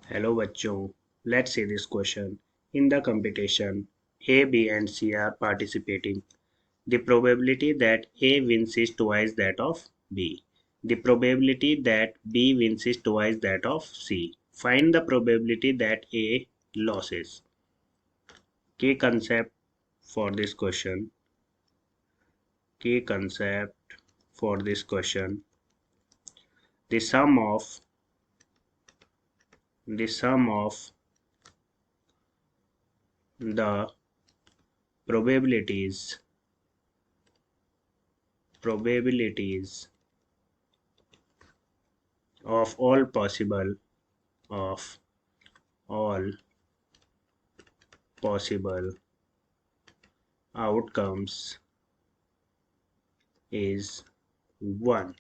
Hello bachcho, let's see this question. In the competition, A, B and C are participating. The probability that A wins is twice that of B. The probability that B wins is twice that of C. Find the probability that A loses. Key concept for this question. Key concept for this question. The sum of the probabilities probabilities of all possible outcomes is 1.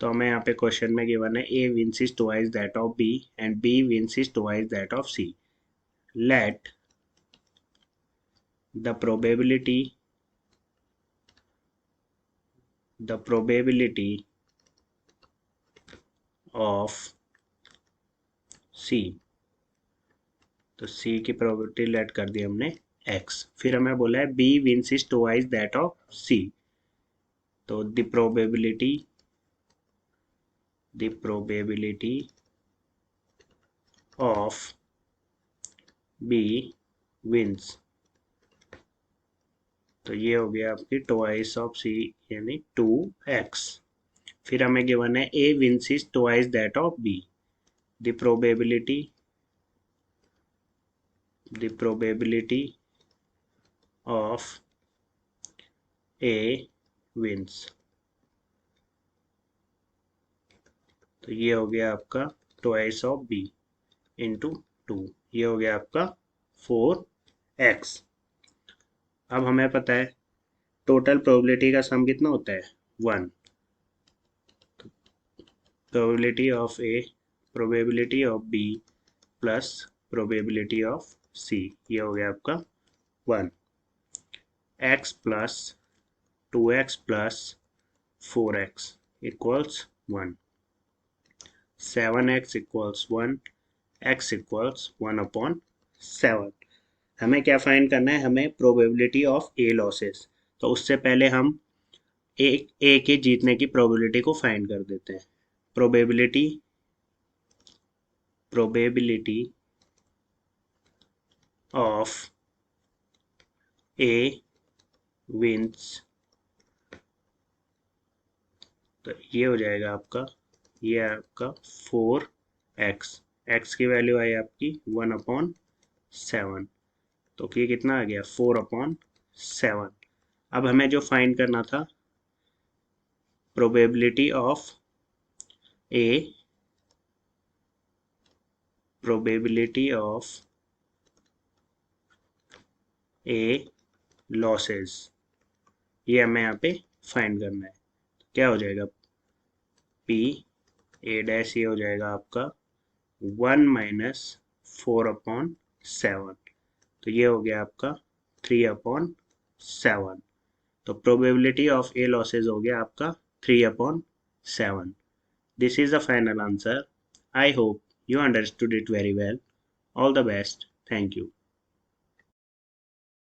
तो हमें यहाँ पे question में given है A wins is twice that of B and B wins is twice that of C. Let the probability of C, तो C की probability late कर दी हमने X. फिर हमें बोला है B wins is twice that of C. तो the probability of B wins, तो ये हो गया आपकी twice of C यानी 2x. फिर हमें गिवन है A wins is twice that of B. The probability of A wins, तो ये हो गया आपका twice of B इंटू 2. ये हो गया आपका 4x. अब हमें पता है टोटल प्रोबेबिलिटी का सम कितना होता है 1. Probability of A, probability of B plus probability of C, ये हो गया आपका 1. x plus 2x plus 4x equals 1. 7x equals 1, x equals 1/7. हमें क्या फाइंड करना है, हमें प्रोबेबिलिटी ऑफ ए लॉसेस. तो उससे पहले हम ए के जीतने की प्रोबेबिलिटी को फाइंड कर देते हैं. प्रोबेबिलिटी ऑफ ए विंस, तो ये हो जाएगा आपका, ये आपका 4x. x की वैल्यू आई आपकी 1/7, तो ये कितना आ गया 4/7. अब हमें जो फाइंड करना था प्रोबेबिलिटी ऑफ ए लॉसेस, ये हमें यहाँ पे फाइंड करना है. क्या हो जाएगा P A डैश, ये हो जाएगा आपका 1 माइनस 4/7, तो ये हो गया आपका 3/7. तो प्रोबेबिलिटी ऑफ ए लॉसेज हो गया आपका 3/7. This is the final answer. I hope you understood it very well. All the best. Thank you.